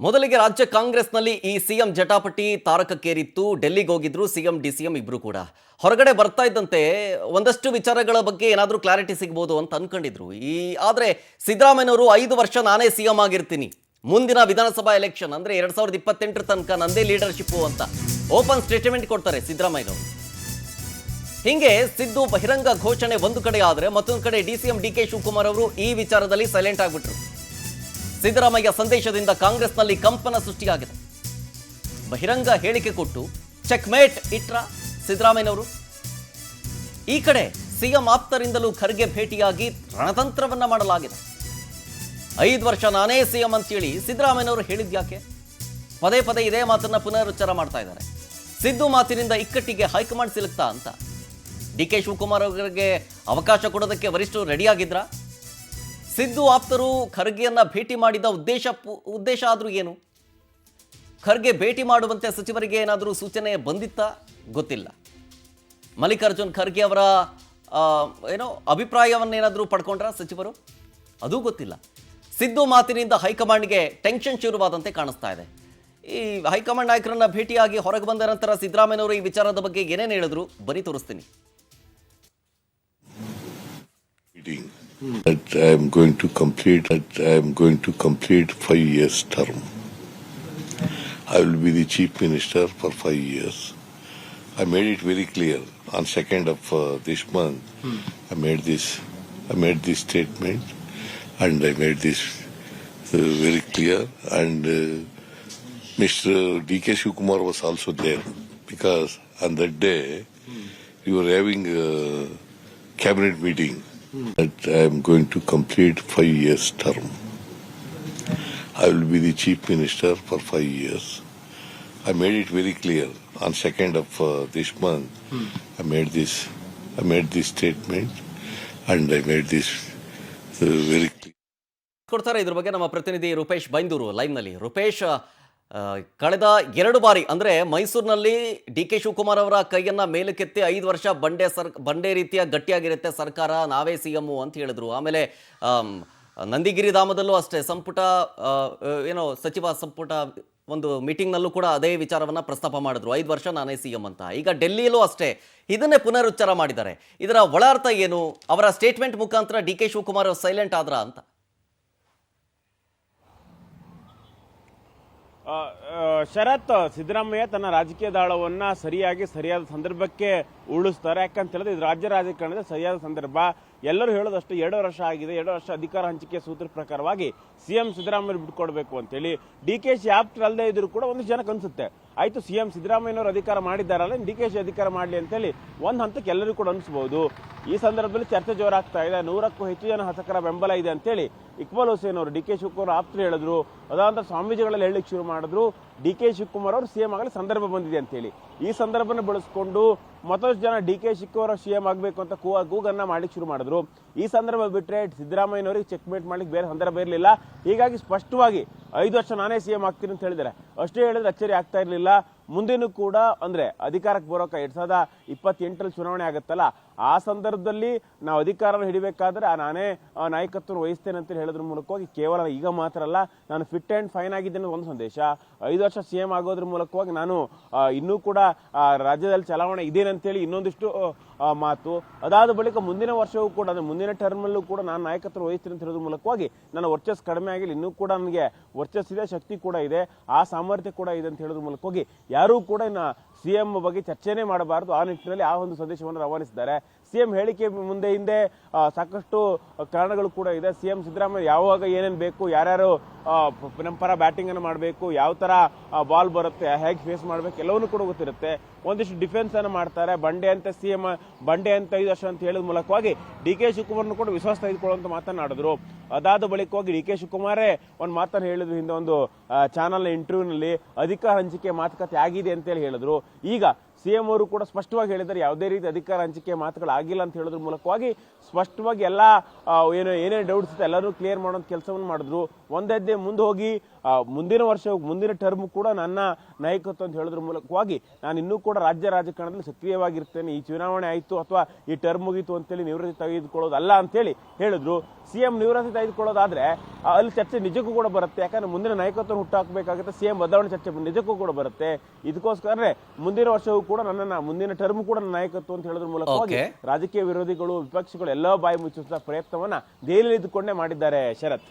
ಮೊದಲಿಗೆ ರಾಜ್ಯ ಕಾಂಗ್ರೆಸ್ನಲ್ಲಿ ಈ ಸಿಎಂ ಜಟಾಪಟಿ ತಾರಕಕ್ಕೇರಿತ್ತು. ಡೆಲ್ಲಿಗೆ ಹೋಗಿದ್ರು ಸಿಎಂ ಡಿಸಿಎಂ ಇಬ್ರು ಕೂಡ. ಹೊರಗಡೆ ಬರ್ತಾ ಇದ್ದಂತೆ ಒಂದಷ್ಟು ವಿಚಾರಗಳ ಬಗ್ಗೆ ಏನಾದರೂ ಕ್ಲಾರಿಟಿ ಸಿಗ್ಬೋದು ಅಂತ ಅನ್ಕೊಂಡಿದ್ರು. ಆದರೆ ಸಿದ್ದರಾಮಯ್ಯನವರು 5 ವರ್ಷ ನಾನೇ ಸಿಎಂ ಆಗಿರ್ತೀನಿ, ಮುಂದಿನ ವಿಧಾನಸಭಾ ಎಲೆಕ್ಷನ್ ಅಂದರೆ 2028 ತನಕ ನಂದೇ ಲೀಡರ್ಶಿಪ್ಪು ಅಂತ ಓಪನ್ ಸ್ಟೇಟ್ಮೆಂಟ್ ಕೊಡ್ತಾರೆ ಸಿದ್ದರಾಮಯ್ಯನವರು. ಹಿಂಗೆ ಸಿದ್ದು ಬಹಿರಂಗ ಘೋಷಣೆ ಒಂದು ಕಡೆ ಆದರೆ ಮತ್ತೊಂದು ಕಡೆ ಡಿಸಿಎಂ ಡಿಕೆ ಶಿವಕುಮಾರ್ ಅವರು ಈ ವಿಚಾರದಲ್ಲಿ ಸೈಲೆಂಟ್ ಆಗಿಬಿಟ್ರು. ಸಿದ್ದರಾಮಯ್ಯ ಸಂದೇಶದಿಂದ ಕಾಂಗ್ರೆಸ್ನಲ್ಲಿ ಕಂಪನ ಸೃಷ್ಟಿಯಾಗಿದೆ. ಬಹಿರಂಗ ಹೇಳಿಕೆ ಕೊಟ್ಟು ಚೆಕ್ಮೇಟ್ ಇಟ್ರ ಸಿದ್ದರಾಮಯ್ಯನವರು. ಈ ಕಡೆ ಸಿಎಂ ಆಪ್ತರಿಂದಲೂ ಖರ್ಗೆ ಭೇಟಿಯಾಗಿ ರಣತಂತ್ರವನ್ನ ಮಾಡಲಾಗಿದೆ. 5 ವರ್ಷ ನಾನೇ ಸಿಎಂ ಅಂತೇಳಿ ಸಿದ್ದರಾಮಯ್ಯನವರು ಹೇಳಿದ್ಯಾಕೆ? ಪದೇ ಪದೇ ಇದೇ ಮಾತನ್ನ ಪುನರುಚ್ಚಾರ ಮಾಡ್ತಾ ಇದ್ದಾರೆ. ಸಿದ್ದು ಮಾತಿನಿಂದ ಇಕ್ಕಟ್ಟಿಗೆ ಹೈಕಮಾಂಡ್ ಸಿಲುಕ್ತಾ ಅಂತ ಡಿಕೆ ಶಿವಕುಮಾರ್ ಅವರಿಗೆ ಅವಕಾಶ ಕೊಡೋದಕ್ಕೆ ವರಿಷ್ಠರು ರೆಡಿಯಾಗಿದ್ರ? ಸಿದ್ದು ಆಪ್ತರು ಖರ್ಗೆಯನ್ನ ಭೇಟಿ ಮಾಡಿದ ಉದ್ದೇಶ ಆದ್ರೂ ಏನು? ಖರ್ಗೆ ಭೇಟಿ ಮಾಡುವಂತೆ ಸಚಿವರಿಗೆ ಏನಾದರೂ ಸೂಚನೆ ಬಂದಿತ್ತಾ? ಗೊತ್ತಿಲ್ಲ. ಮಲ್ಲಿಕಾರ್ಜುನ್ ಖರ್ಗೆ ಅವರ ಅಭಿಪ್ರಾಯವನ್ನೇನಾದರೂ ಪಡ್ಕೊಂಡ್ರ ಸಚಿವರು? ಅದೂ ಗೊತ್ತಿಲ್ಲ. ಸಿದ್ದು ಮಾತಿನಿಂದ ಹೈಕಮಾಂಡ್ಗೆ ಟೆನ್ಷನ್ ಶುರುವಾದಂತೆ ಕಾಣಿಸ್ತಾ ಇದೆ. ಈ ಹೈಕಮಾಂಡ್ ನಾಯಕರನ್ನ ಭೇಟಿಯಾಗಿ ಹೊರಗೆ ಬಂದ ನಂತರ ಸಿದ್ದರಾಮಯ್ಯನವರು ಈ ವಿಚಾರದ ಬಗ್ಗೆ ಏನೇನು ಹೇಳಿದ್ರು ಬನ್ನಿ ತೋರಿಸ್ತೀನಿ. That I am going to complete 5 years term. I will be the chief minister for 5 years. I made it very clear on 2nd of this month. I made this statement, and I made this very clear. And Mr. D.K. Shivakumar was also there, because on that day we were having a cabinet meeting. That I am going to complete 5 years term. I will be the chief minister for 5 years. I made it very clear on 2nd of this month. I made this statement, and I made this very clear. ಕೊಡ್ತಾರೆ ಇದ್ರ ಬಗ್ಗೆ ನಮ್ಮ ಪ್ರತಿನಿಧಿ Rupesh Byndoor live ನಲ್ಲಿ. ರೂಪೇಶ್, ಕಳೆದ 2 ಬಾರಿ ಅಂದರೆ ಮೈಸೂರಿನಲ್ಲಿ ಡಿ ಕೆ ಶಿವಕುಮಾರ್ ಅವರ ಕೈಯನ್ನ ಮೇಲಕ್ಕೆತ್ತಿ 5 ವರ್ಷ ಬಂಡೆ ರೀತಿಯ ಗಟ್ಟಿಯಾಗಿರುತ್ತೆ ಸರ್ಕಾರ, ನಾವೇ ಸಿಎಂ ಅಂತ ಹೇಳಿದ್ರು. ಆಮೇಲೆ ನಂದಿಗಿರಿ ಧಾಮದಲ್ಲೂ ಅಷ್ಟೇ ಸಚಿವ ಸಂಪುಟ ಒಂದು ಮೀಟಿಂಗ್ನಲ್ಲೂ ಕೂಡ ಅದೇ ವಿಚಾರವನ್ನ ಪ್ರಸ್ತಾಪ ಮಾಡಿದ್ರು, 5 ವರ್ಷ ನಾನೇ ಸಿಎಂ ಅಂತ. ಈಗ ಡೆಲ್ಲಿಯಲ್ಲೂ ಅಷ್ಟೇ ಇದನ್ನೇ ಪುನರುಚ್ಚಾರ ಮಾಡಿದ್ದಾರೆ. ಇದರ ಒಳ ಅರ್ಥ ಏನು? ಅವರ ಸ್ಟೇಟ್ಮೆಂಟ್ ಮುಖಾಂತರ ಡಿ ಕೆ ಶಿವಕುಮಾರ್ ಸೈಲೆಂಟ್ ಆದ್ರ ಅಂತ? ಶರತ್, ಸಿದ್ದರಾಮಯ್ಯ ತನ್ನ ರಾಜಕೀಯ ದಾಳವನ್ನ ಸರಿಯಾದ ಸಂದರ್ಭಕ್ಕೆ ಉರುಳಿಸ್ತಾರೆ. ಯಾಕಂತ ಹೇಳಿದ್ರೆ ಇದು ರಾಜ್ಯ ರಾಜಕಾರಣದ ಸರಿಯಾದ ಸಂದರ್ಭ. ಎಲ್ಲರೂ ಹೇಳೋದಷ್ಟು 2 ವರ್ಷ ಆಗಿದೆ, 2 ವರ್ಷ ಅಧಿಕಾರ ಹಂಚಿಕೆ ಸೂತ್ರ ಪ್ರಕಾರವಾಗಿ ಸಿಎಂ ಸಿದ್ದರಾಮಯ್ಯ ಬಿಟ್ಕೊಡ್ಬೇಕು ಅಂತೇಳಿ ಡಿಕೆಶಿ ಆಪ್ಟರ್ ಅಲ್ಲದೆ ಇದ್ರು ಕೂಡ ಒಂದು ಜನಕ್ಕೆ ಅನ್ಸುತ್ತೆ, ಆಯ್ತು ಸಿಎಂ ಸಿದ್ದರಾಮಯ್ಯನವರು ಅಧಿಕಾರ ಮಾಡಿದ್ದಾರಲ್ಲ, ಡಿಕೆಶಿ ಅಧಿಕಾರ ಮಾಡಲಿ ಅಂತೇಳಿ ಒಂದು ಹಂತಕ್ಕೆ ಎಲ್ಲರೂ ಕೂಡ ಅನಿಸಬಹುದು. ಈ ಸಂದರ್ಭದಲ್ಲಿ ಚರ್ಚೆ ಜೋರಾಗ್ತಾ ಇದೆ. 100ಕ್ಕೂ ಹೆಚ್ಚು ಜನ ಶಾಸಕರ ಬೆಂಬಲ ಇದೆ ಅಂತೇಳಿ ಇಕ್ಬಾಲ್ ಹುಸೇನ್ ಅವರು ಡಿ ಕೆ ಶಿವಕುಮಾರ್ ಆಪ್ತರು ಹೇಳಿದ್ರು. ಅದಾದ ಸ್ವಾಮೀಜಿಗಳಲ್ಲಿ ಹೇಳಲಿಕ್ಕೆ ಶುರು ಮಾಡಿದ್ರು, ಡಿ ಕೆ ಶಿವಕುಮಾರ್ ಅವರು ಸಿಎಂ ಆಗಲಿ ಸಂದರ್ಭ ಬಂದಿದೆ ಅಂತೇಳಿ. ಈ ಸಂದರ್ಭನ ಬಳಸಿಕೊಂಡು ಮತ್ತಷ್ಟು ಜನ ಡಿ ಕೆ ಶಿವಕುಮಾರ್ ಸಿಎಂ ಆಗಬೇಕು ಅಂತ ಕೂಗನ್ನ ಮಾಡ್ಲಿಕ್ಕೆ ಶುರು ಮಾಡಿದ್ರು. ಈ ಸಂದರ್ಭ ಬಿಟ್ಟರೆ ಸಿದ್ದರಾಮಯ್ಯನವರಿಗೆ ಚೆಕ್ಮೇಟ್ ಮಾಡ್ಲಿಕ್ಕೆ ಬೇರೆ ಸಂದರ್ಭ ಇರಲಿಲ್ಲ. ಹೀಗಾಗಿ ಸ್ಪಷ್ಟವಾಗಿ 5 ವರ್ಷ ನಾನೇ ಸಿಎಂ ಆಗ್ತೀನಿ ಅಂತ ಹೇಳಿದ್ದಾರೆ. ಅಷ್ಟೇ ಹೇಳಿದ್ರೆ ಅಚ್ಚರಿ ಆಗ್ತಾ ಇರಲಿಲ್ಲ. ಮುಂದೇನು ಕೂಡ ಅಂದ್ರೆ ಅಧಿಕಾರಕ್ಕೆ ಬರೋಕೆ 2028 ಚುನಾವಣೆ ಆಗುತ್ತಲ್ಲ, ಆ ಸಂದರ್ಭದಲ್ಲಿ ನಾವು ಅಧಿಕಾರ ಹಿಡಿಬೇಕಾದ್ರೆ ನಾನೇ ನಾಯಕತ್ವ ವಹಿಸ್ತೇನೆ ಅಂತ ಹೇಳಿದ್ರ ಮೂಲಕವಾಗಿ ಕೇವಲ ಈಗ ಮಾತ್ರ ಅಲ್ಲ, ನಾನು ಫಿಟ್ ಅಂಡ್ ಫೈನ್ ಆಗಿದ್ದೇನೆ ಒಂದು ಸಂದೇಶ. 5 ವರ್ಷ ಸಿಎಂ ಆಗೋದ್ರ ಮೂಲಕವಾಗಿ ನಾನು ಇನ್ನೂ ಕೂಡ ರಾಜ್ಯದಲ್ಲಿ ಚಲಾವಣೆ ಇದೇನೆ ಅಂತೇಳಿ ಇನ್ನೊಂದಿಷ್ಟು ಮಾತು. ಅದಾದ ಬಳಿಕ ಮುಂದಿನ ವರ್ಷವೂ ಕೂಡ ಅಂದ್ರೆ ಮುಂದಿನ ಟರ್ಮಲ್ಲೂ ಕೂಡ ನಾನು ನಾಯಕತ್ವ ವಹಿಸ್ತೀನಿ ಅಂತ ಹೇಳೋದ್ರ ಮೂಲಕವಾಗಿ ನನ್ನ ವರ್ಚಸ್ ಕಡಿಮೆ ಆಗಿಲ್ಲ, ಇನ್ನೂ ಕೂಡ ನನಗೆ ವರ್ಚಸ್ ಇದೆ, ಶಕ್ತಿ ಕೂಡ ಇದೆ, ಆ ಸಾಮರ್ಥ್ಯ ಕೂಡ ಇದೆ ಅಂತ ಹೇಳೋದ್ರ ಮೂಲಕವಾಗಿ ಯಾರೂ ಕೂಡ ಇನ್ನು ಸಿಎಂ ಬಗ್ಗೆ ಚರ್ಚೆನೇ ಮಾಡಬಾರದು. ಆ ನಿಟ್ಟಿನಲ್ಲಿ ಆ ಒಂದು ಸಂದೇಶವನ್ನು ರವಾನಿಸಿದ್ದಾರೆ. ಸಿಎಂ ಹೇಳಿಕೆ ಮುಂದೆ ಹಿಂದೆ ಸಾಕಷ್ಟು ಕಾರಣಗಳು ಕೂಡ ಇದೆ. ಸಿಎಂ ಸಿದ್ದರಾಮಯ್ಯ ಯಾವಾಗ ಏನೇನು ಬೇಕು, ಯಾರ್ಯಾರು ನಮ್ಮ ಪರ ಬ್ಯಾಟಿಂಗ್ ಅನ್ನು ಮಾಡಬೇಕು, ಯಾವ ತರ ಬಾಲ್ ಬರುತ್ತೆ, ಹೇಗೆ ಫೇಸ್ ಮಾಡಬೇಕು, ಎಲ್ಲವನ್ನೂ ಕೂಡ ಗೊತ್ತಿರುತ್ತೆ. ಒಂದಿಷ್ಟು ಡಿಫೆನ್ಸ್ ಅನ್ನು ಮಾಡ್ತಾರೆ. ಬಂಡೆ ಅಂತ ಸಿಎಂ, ಬಂಡೆ ಅಂತ 5 ವರ್ಷ ಅಂತ ಹೇಳಿದ ಮೂಲಕವಾಗಿ ಡಿ ಕೆ ಶಿವಕುಮಾರ್ನು ಕೂಡ ವಿಶ್ವಾಸ ತೆಗೆದುಕೊಳ್ಳುವಂತ ಮಾತನಾಡಿದ್ರು. ಅದಾದ ಬಳಿಕವಾಗಿ ಡಿ ಕೆ ಶಿವಕುಮಾರೇ ಒಂದು ಮಾತನ್ನು ಹೇಳಿದ್ರು ಹಿಂದೆ ಒಂದು ಚಾನಲ್ ಇಂಟರ್ವ್ಯೂನಲ್ಲಿ, ಅಧಿಕಾರ ಹಂಚಿಕೆ ಮಾತುಕತೆ ಆಗಿದೆ ಅಂತೇಳಿ ಹೇಳಿದ್ರು. ಈಗ ಸಿಎಂ ಅವರು ಕೂಡ ಸ್ಪಷ್ಟವಾಗಿ ಹೇಳಿದ್ದಾರೆ, ಯಾವುದೇ ರೀತಿ ಅಧಿಕಾರ ಹಂಚಿಕೆ ಮಾತುಗಳು ಆಗಿಲ್ಲ ಅಂತ ಹೇಳೋದ್ರ ಮೂಲಕವಾಗಿ ಸ್ಪಷ್ಟವಾಗಿ ಎಲ್ಲ ಏನೇನು ಡೌಟ್ಸ್ ಇದೆ ಎಲ್ಲರೂ ಕ್ಲಿಯರ್ ಮಾಡೋಂಥ ಕೆಲಸವನ್ನು ಮಾಡಿದ್ರು. ಒಂದ್ ಹೆಜ್ಜೆ ಮುಂದೆ ಹೋಗಿ ಮುಂದಿನ ವರ್ಷ ಮುಂದಿನ ಟರ್ಮ್ ಕೂಡ ನನ್ನ ನಾಯಕತ್ವ ಅಂತ ಹೇಳೋದ್ರ ಮೂಲಕವಾಗಿ ನಾನು ಇನ್ನೂ ಕೂಡ ರಾಜ್ಯ ರಾಜಕಾರಣದಲ್ಲಿ ಸಕ್ರಿಯವಾಗಿರ್ತೇನೆ, ಈ ಚುನಾವಣೆ ಆಯ್ತು ಅಥವಾ ಈ ಟರ್ಮ್ ಮುಗೀತು ಅಂತೇಳಿ ನಿವೃತ್ತಿ ತೆಗೆದುಕೊಳ್ಳೋದಲ್ಲ ಅಂತೇಳಿ ಹೇಳಿದ್ರು. ಸಿಎಂ ನಿವೃತ್ತಿ ತೆಗೆದುಕೊಳ್ಳೋದಾದ್ರೆ ಅಲ್ಲಿ ಚರ್ಚೆ ನಿಜಕ್ಕೂ ಕೂಡ ಬರುತ್ತೆ, ಯಾಕಂದ್ರೆ ಮುಂದಿನ ನಾಯಕತ್ವ ಹುಟ್ಟಾಕಬೇಕಾಗುತ್ತೆ, ಸಿಎಂ ಬದಲಾವಣೆ ಚರ್ಚೆ ನಿಜಕ್ಕೂ ಕೂಡ ಬರುತ್ತೆ. ಇದಕ್ಕೋಸ್ಕರ ಮುಂದಿನ ವರ್ಷವೂ ಕೂಡ ಮುಂದಿನ ಟರ್ಮ್ ಕೂಡ ನನ್ನ ನಾಯಕತ್ವ ಅಂತ ಹೇಳೋದ್ರ ಮೂಲಕವಾಗಿ ರಾಜಕೀಯ ವಿರೋಧಿಗಳು ವಿಪಕ್ಷಗಳು ಎಲ್ಲ ಬಾಯಿ ಮುಚ್ಚುವಂತ ಪ್ರಯತ್ನವನ್ನ ದೆಹಲಿಯಲ್ಲಿ ಇದ್ದುಕೊಂಡೇ ಮಾಡಿದ್ದಾರೆ. ಶರತ್.